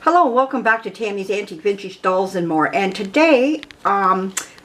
Hello, welcome back to Tammy's Antique Vintage Dolls and More. And today,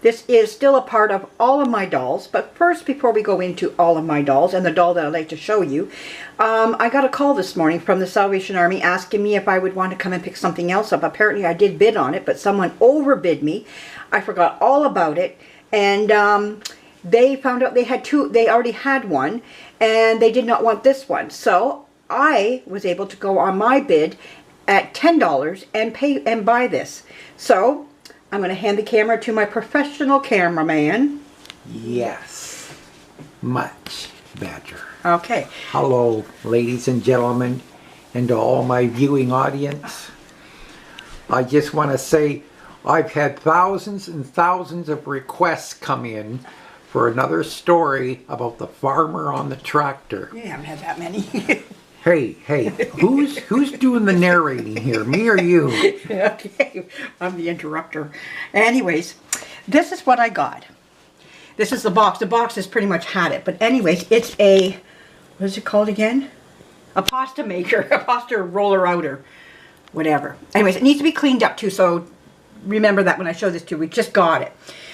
this is still a part of all of my dolls. But first, before we go into all of my dolls and the doll that I'd like to show you, I got a call this morning from the Salvation Army asking me if I would want to come and pick something else up. Apparently, I did bid on it, but someone overbid me. I forgot all about it. And they found out they had two. They already had one, and they did not want this one. So I was able to go on my bid at $10 and pay and buy this. So I'm going to hand the camera to my professional cameraman. Yes, much better. Okay. Hello, ladies and gentlemen, and to all my viewing audience. I just want to say I've had thousands and thousands of requests come in for another story about the farmer on the tractor. You haven't had that many. Hey, who's doing the narrating here, me or you? Okay, I'm the interrupter. Anyways, this is what I got. This is the box. The box has pretty much had it. But anyways, it's a, what is it called again? A pasta maker, a pasta roller outer, whatever. Anyways, it needs to be cleaned up too, so remember that when I show this to you. We just got it.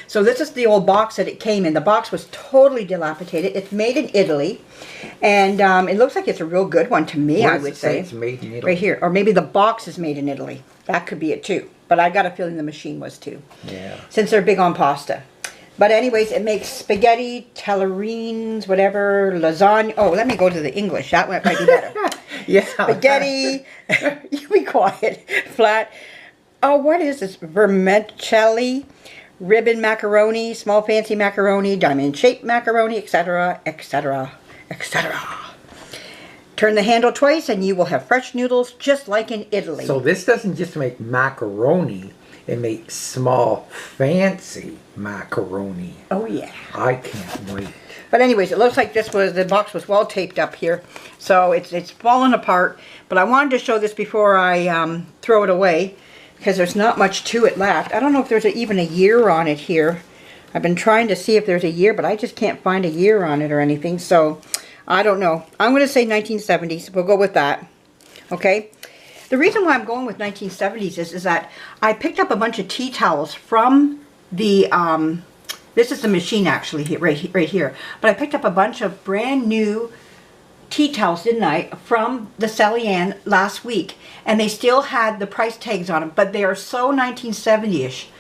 So this is the old box that it came in. The box was totally dilapidated. It's made in Italy. And it looks like it's a real good one to me, I would say. It's made in Italy? Right here. Or maybe the box is made in Italy. That could be it too. But I got a feeling the machine was too. Yeah. Since they're big on pasta. But anyways, it makes spaghetti, tallarines, whatever, lasagna. Oh, let me go to the English. That might be better. Yeah. Spaghetti. You be quiet. Flat. Oh, what is this? Vermicelli. Ribbon macaroni, small fancy macaroni, diamond-shaped macaroni, etc., etc., etc. Turn the handle twice and you will have fresh noodles just like in Italy. So this doesn't just make macaroni, it makes small fancy macaroni. Oh yeah. I can't wait. But anyways, it looks like the box was well taped up here. So it's fallen apart. But I wanted to show this before I throw it away, because there's not much to it left. I don't know if there's even a year on it here. I've been trying to see if there's a year, but I just can't find a year on it or anything. So, I don't know. I'm going to say 1970s. We'll go with that. Okay? The reason why I'm going with 1970s is that I picked up a bunch of tea towels from the, this is the machine actually, right here. But I picked up a bunch of brand new tea towels, didn't I, from the Sally Ann last week, and they still had the price tags on them, but they are so 1970-ish.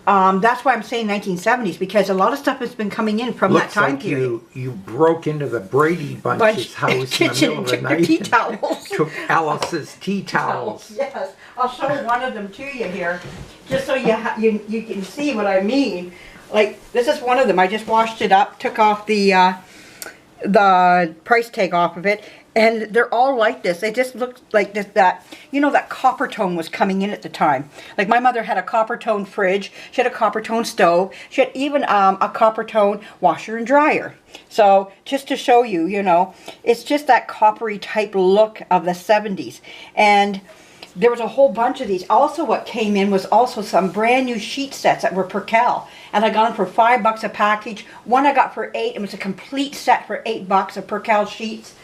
That's why I'm saying 1970s, because a lot of stuff has been coming in from that time period. You broke into the Brady Bunch's house in the middle of the night tea towels. Took Alice's tea towels. Yes, I'll show one of them to you here, just so you can see what I mean. Like, this is one of them. I just washed it up, took off the price tag off of it, and they're all like this. They just look like that, you know, that copper tone was coming in at the time. Like, my mother had a copper tone fridge, she had a copper tone stove, she had even a copper tone washer and dryer. So just to show you, you know, it's just that coppery type look of the 70s. And there was a whole bunch of these. Also, what came in was also some brand new sheet sets that were Percal. And I got them for $5 a package. One I got for $8. It was a complete set for $8 of Percal sheets.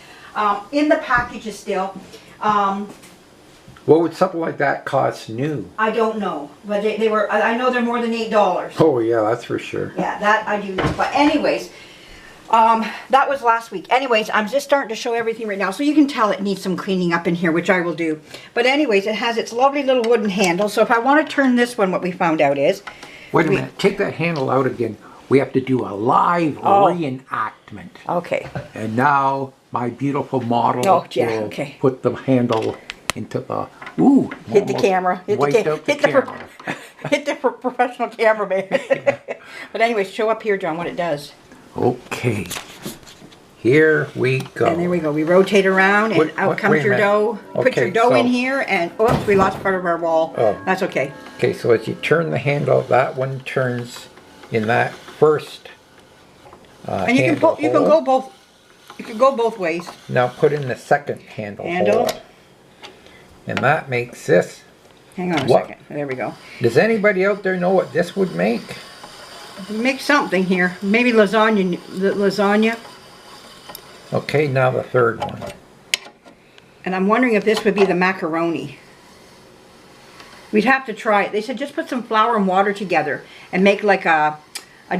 In the packages still. What would something like that cost new? I don't know. But they were, I know they're more than $8. Oh yeah, that's for sure. Yeah, that I do know. But anyways, that was last week. Anyways, I'm just starting to show everything right now. So you can tell it needs some cleaning up in here, which I will do. But anyways, it has its lovely little wooden handle. So if I want to turn this one, what we found out is... Wait a minute, take that handle out again. We have to do a live reenactment. Okay. And now my beautiful model will put the handle into the... Ooh! Hit the camera. Hit the camera. Hit the professional cameraman. Yeah. But anyways, show up here, John, what it does. Okay. Here we go. And there we go. We rotate around and out comes your dough. Put your dough in here and, oops, we lost part of our wall. Oh. That's okay. Okay, so as you turn the handle, that one turns in that first and you can go both ways. Now put in the second handle hole. And that makes this. Hang on a second. There we go. Does anybody out there know what this would make? Make something here. Maybe lasagna. Okay, now the third one. And I'm wondering if this would be the macaroni. We'd have to try it. They said just put some flour and water together and make like a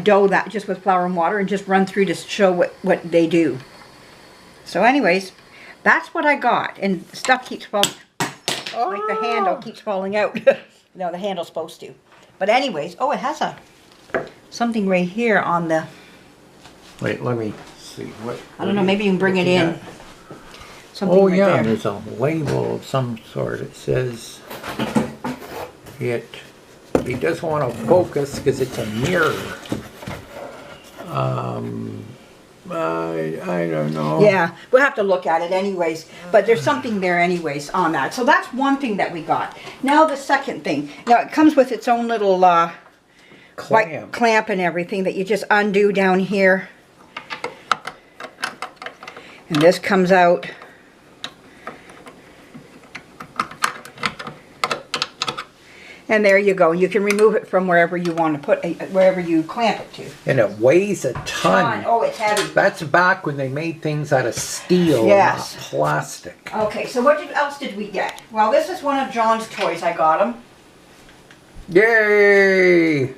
dough that just with flour and water and just run through to show what they do. So anyways, that's what I got. And stuff keeps falling. Oh. Like the handle keeps falling out. No, the handle's supposed to. But anyways, oh, it has something right here on the... Wait, let me see. What? I don't know, maybe you can bring it in. Something Oh right yeah, there. there's a label of some sort. It says it doesn't want to focus because it's a mirror. I don't know. Yeah, we'll have to look at it anyways. But there's something there anyways on that. So that's one thing that we got. Now the second thing. Now it comes with its own little white clamp and everything that you just undo down here. And this comes out. And there you go. You can remove it from wherever you want to put it, wherever you clamp it to. And it weighs a ton. Oh, it's heavy. That's back when they made things out of steel, Yes. not plastic. Okay, so what else did we get? Well, this is one of John's toys. I got him. Yay!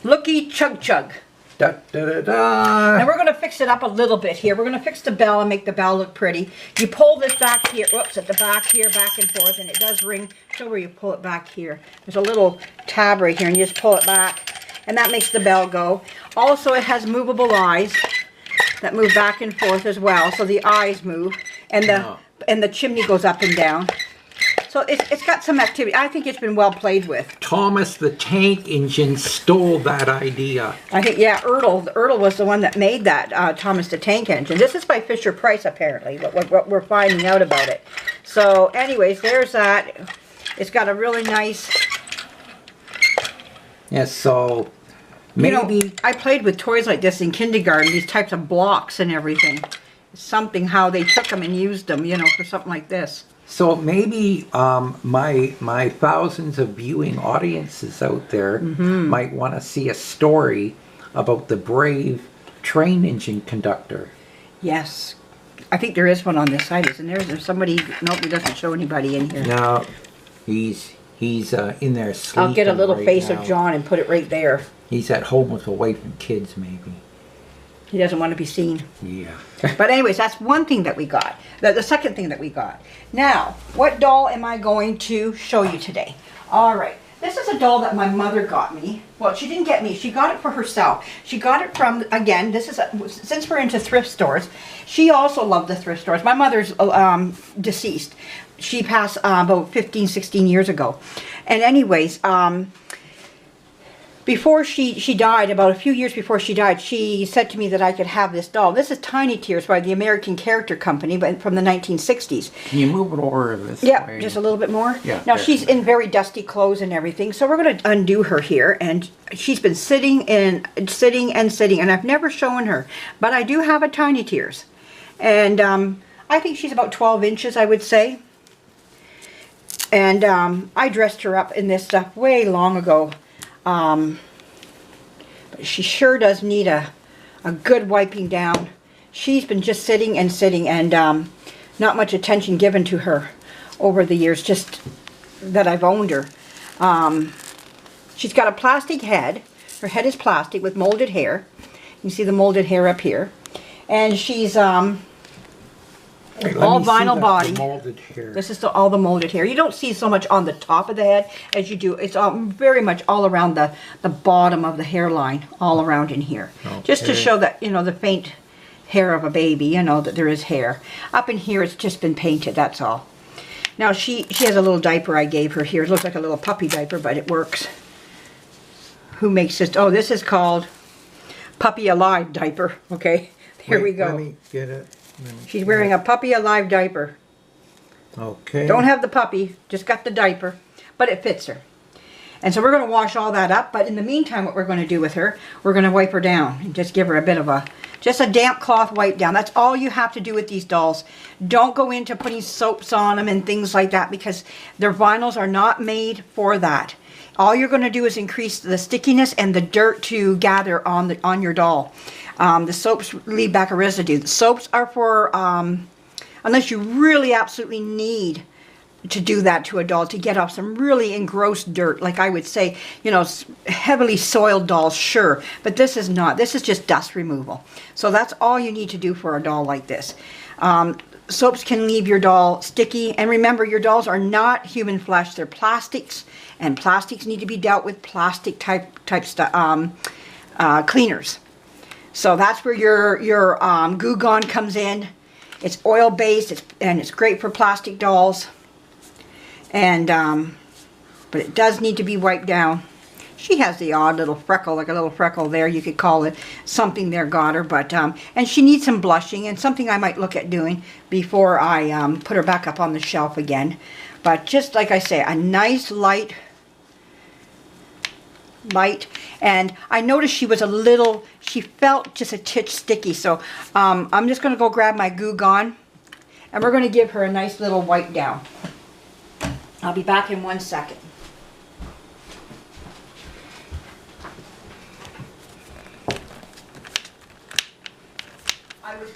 Looky Chug Chug. Da, da, da, da. Now we're going to fix it up a little bit here. We're going to fix the bell and make the bell look pretty. You pull this back here, whoops, at the back here, back and forth, and it does ring. Show where you pull it back here. There's a little tab right here, and you just pull it back, and that makes the bell go. Also, it has movable eyes that move back and forth as well, so the eyes move, and the chimney goes up and down. So it's got some activity. I think it's been well played with. Thomas the Tank Engine stole that idea. I think, yeah, Ertl was the one that made that, Thomas the Tank Engine. This is by Fisher Price, apparently, what we're finding out about it. So, anyways, there's that. It's got a really nice... Yes, so maybe... You know, I played with toys like this in kindergarten, these types of blocks and everything. It's something how they took them and used them, you know, for something like this. So maybe my thousands of viewing audiences out there might want to see a story about the brave train engine conductor. Yes. I think there is one on this side, isn't there? Is there somebody... Nope, it doesn't show anybody in here. No, he's in there sleeping. I'll get a little right face now. of John and put it right there. He's at home with a wife and kids, maybe. He doesn't want to be seen. Yeah. But anyways, that's one thing that we got. The second thing that we got. Now, what doll am I going to show you today? All right. This is a doll that my mother got me. Well, she didn't get me. She got it for herself. She got it from, again, this is, since we're into thrift stores, she also loved the thrift stores. My mother's deceased. She passed about 15, 16 years ago. And anyways, before she died, about a few years before she died, she said to me that I could have this doll. This is Tiny Tears by the American Character Company, but from the 1960s. Can you move it over this Yeah, way? just a little bit more. Yeah. Now she's in very dusty clothes and everything, so we're going to undo her here. And she's been sitting, and I've never shown her, but I do have a Tiny Tears, and I think she's about 12 inches, I would say. And I dressed her up in this stuff way long ago. But she sure does need a good wiping down. She's been just sitting and not much attention given to her over the years, just that I've owned her. She's got a plastic head. Her head is plastic with molded hair. You can see the molded hair up here. And she's Wait, all vinyl body. Molded hair. This is all the molded hair. You don't see so much on the top of the head as you do. It's very much all around the bottom of the hairline, all around in here. Okay. Just to show that, you know, the faint hair of a baby, you know, that there is hair. Up in here, it's just been painted, that's all. Now, she has a little diaper I gave her here. It looks like a little puppy diaper, but it works. Who makes this? Oh, this is called Puppy Alive diaper. Okay, here we go. Let me get it. She's wearing a Puppy Alive diaper. Okay. Don't have the puppy, just got the diaper, but it fits her. And so we're going to wash all that up, but in the meantime, what we're going to do with her, we're going to wipe her down and just give her a bit of just a damp cloth wipe down. That's all you have to do with these dolls. Don't go into putting soaps on them and things like that, because their vinyls are not made for that. All you're going to do is increase the stickiness and the dirt to gather on your doll. The soaps leave back a residue. The soaps are for, unless you really absolutely need to do that to a doll, to get off some really engrossed dirt. Like I would say, you know, heavily soiled dolls, sure, but this is not. This is just dust removal. So that's all you need to do for a doll like this. Soaps can leave your doll sticky, and remember, your dolls are not human flesh. They're plastics, and plastics need to be dealt with plastic type stuff, cleaners. So that's where your Goo Gone comes in. It's oil based, and it's great for plastic dolls. And but it does need to be wiped down. She has the odd little freckle, like a little freckle there. You could call it something there got her, but and she needs some blushing, and something I might look at doing before I put her back up on the shelf again. But just like I say, a nice light. And I noticed she felt just a titch sticky, so I'm just going to go grab my Goo Gone, and we're going to give her a nice little wipe down. I'll be back in 1 second.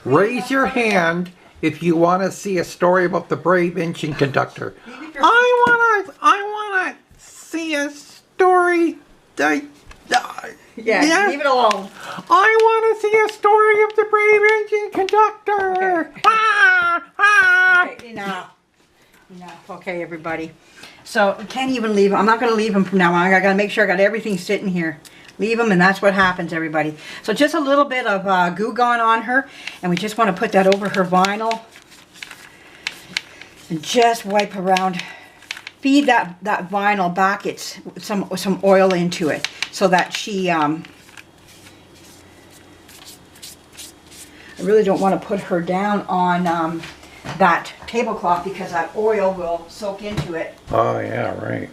Raise your hand if you want to see a story about the brave engine conductor. I wanna see a story. Yeah, leave it alone. I want to see a story of the brave engine conductor. Okay. Ah. Okay, enough. Okay, everybody. So you can't even leave them. I'm not going to leave them from now on. I got to make sure I got everything sitting here. Leave them, and that's what happens, everybody. So just a little bit of Goo Gone on her, and we just want to put that over her vinyl, and just wipe around. Feed that vinyl back. It's some oil into it, so that she. I really don't want to put her down on that tablecloth, because that oil will soak into it. Oh yeah, right.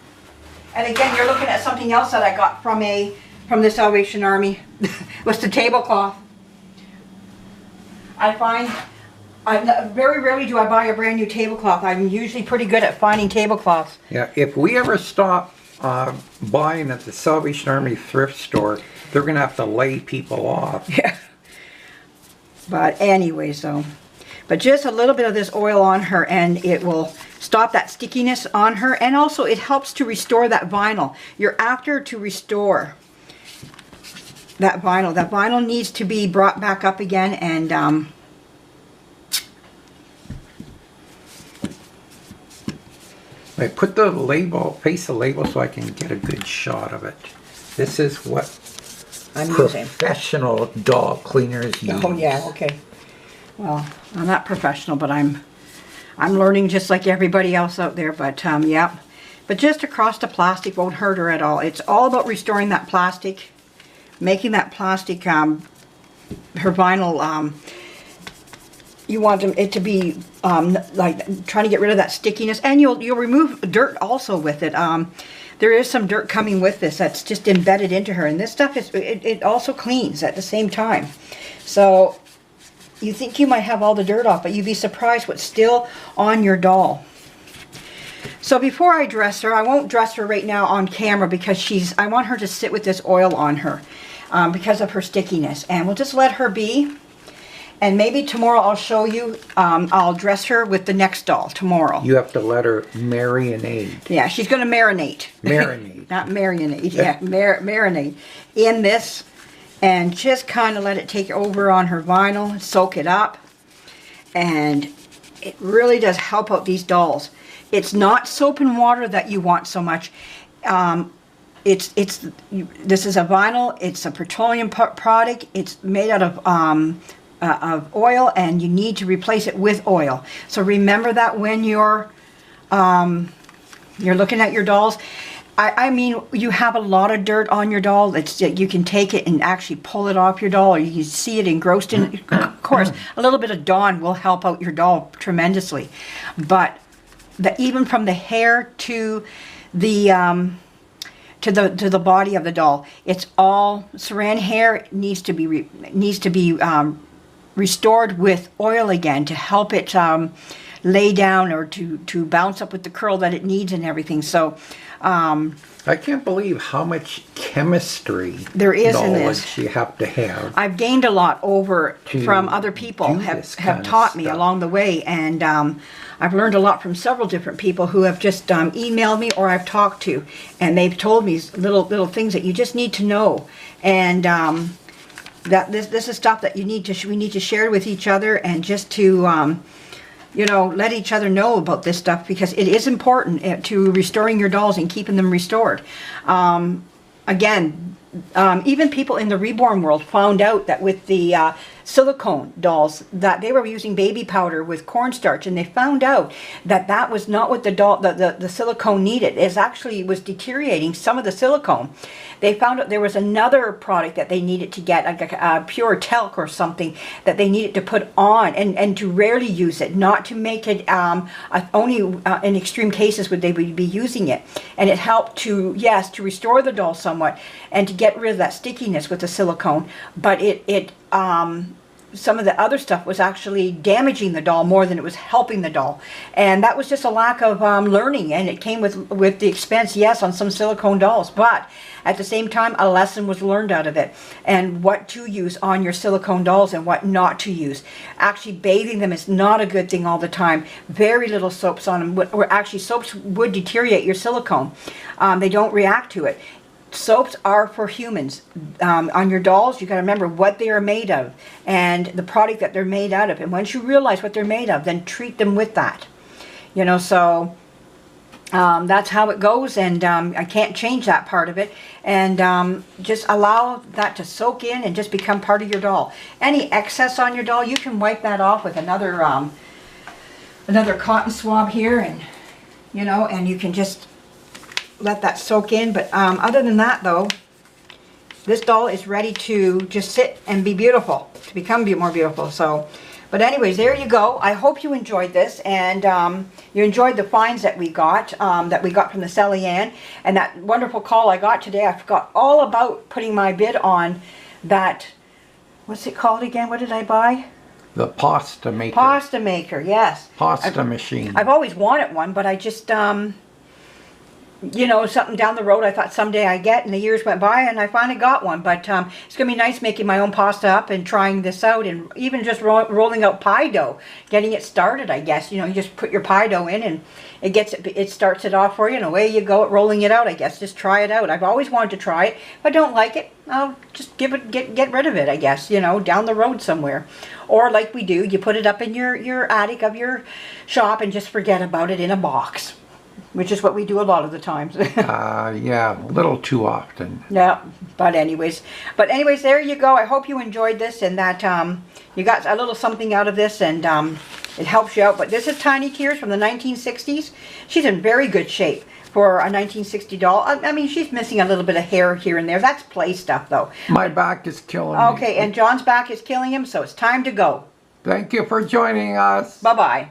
And again, you're looking at something else that I got from the Salvation Army. Was the tablecloth. I find very rarely do I buy a brand new tablecloth. I'm usually pretty good at finding tablecloths. Yeah, if we ever stop buying at the Salvation Army thrift store, they're gonna have to lay people off. Yeah. But anyways, though. But just a little bit of this oil on her, and it will stop that stickiness on her, and also it helps to restore that vinyl. You're after to restore that vinyl. That vinyl needs to be brought back up again, and I put the label, paste the label so I can get a good shot of it. This is what I'm using. Professional doll cleaners use. Oh yeah, okay. Well, I'm not professional, but I'm learning just like everybody else out there. But yeah, but just across the plastic won't hurt her at all. It's all about restoring that plastic, making that plastic her vinyl. You want it to be like trying to get rid of that stickiness, and you'll remove dirt also with it. There is some dirt coming with this that's just embedded into her, and this stuff it also cleans at the same time. So you think you might have all the dirt off, but you'd be surprised what's still on your doll. So before I dress her, I won't dress her right now on camera, because I want her to sit with this oil on her because of her stickiness, and we'll just let her be. And maybe tomorrow I'll show you, I'll dress her with the next doll tomorrow. You have to let her marinate. Yeah, she's going to marinate. Marinate. Not marinate, yeah, marinate in this. And just kind of let it take over on her vinyl, soak it up. And it really does help out these dolls. It's not soap and water that you want so much. This is a vinyl, it's a petroleum product, it's made out of oil, and you need to replace it with oil. So remember that when you're looking at your dolls. I mean, you have a lot of dirt on your doll. You can take it and actually pull it off your doll, or you can see it engrossed in. Of course, a little bit of Dawn will help out your doll tremendously, but even from the hair to the body of the doll, it's all saran hair. Needs to be restored with oil again to help it lay down or to bounce up with the curl that it needs and everything. So I can't believe how much chemistry there is in knowledge this. you have to have. I've gained a lot over To from other people do have this kind of taught me stuff. along the way, and I've learned a lot from several different people who have just emailed me or I've talked to, and they've told me little things that you just need to know, and that this is stuff that we need to share with each other, and just to you know, let each other know about this stuff, because it is important to restoring your dolls and keeping them restored. Again, even people in the reborn world found out that with the silicone dolls, that they were using baby powder with cornstarch, and they found out that that was not what the silicone needed. It actually was deteriorating some of the silicone. They found out there was another product that they needed to get, like a pure talc or something, that they needed to put on, and to rarely use it, not to make it only in extreme cases would they be using it. And it helped to, yes, to restore the doll somewhat and to get rid of that stickiness with the silicone, but some of the other stuff was actually damaging the doll more than it was helping the doll, and that was just a lack of learning, and it came with the expense, yes, on some silicone dolls, but at the same time a lesson was learned out of it, and what to use on your silicone dolls and what not to use. Actually bathing them is not a good thing all the time. Very little soaps on them, or actually soaps would deteriorate your silicone. They don't react to it. Soaps are for humans. On your dolls, you got to remember what they are made of and the product that they're made out of. And once you realize what they're made of, then treat them with that. You know, so that's how it goes, and I can't change that part of it. And just allow that to soak in and just become part of your doll. Any excess on your doll, you can wipe that off with another cotton swab here, and you know, and you can just let that soak in. But other than that though, this doll is ready to just sit and be beautiful, to become more beautiful. So, but anyways, there you go. I hope you enjoyed this, and you enjoyed the finds that we got from the Sally Ann, and that wonderful call I got today. I forgot all about putting my bid on that. What's it called again? What did I buy? The pasta maker. Pasta maker, yes. Pasta machine. I've always wanted one, but I just you know, something down the road I thought someday I'd get, and the years went by and I finally got one. But it's going to be nice making my own pasta up and trying this out, and even just rolling out pie dough, getting it started, I guess. You know, you just put your pie dough in and it starts it off for you, and away you go, rolling it out, I guess. Just try it out. I've always wanted to try it. If I don't like it, I'll just get rid of it, I guess, you know, down the road somewhere. Or like we do, you put it up in your attic of your shop and just forget about it in a box. Which is what we do a lot of the times. Yeah, a little too often. Yeah, but anyways, there you go. I hope you enjoyed this, and that you got a little something out of this, and it helps you out. But this is Tiny Tears from the 1960s. She's in very good shape for a 1960 doll. I mean, she's missing a little bit of hair here and there. That's play stuff, though. My back is killing me. Okay, and John's back is killing him, so it's time to go. Thank you for joining us. Bye-bye.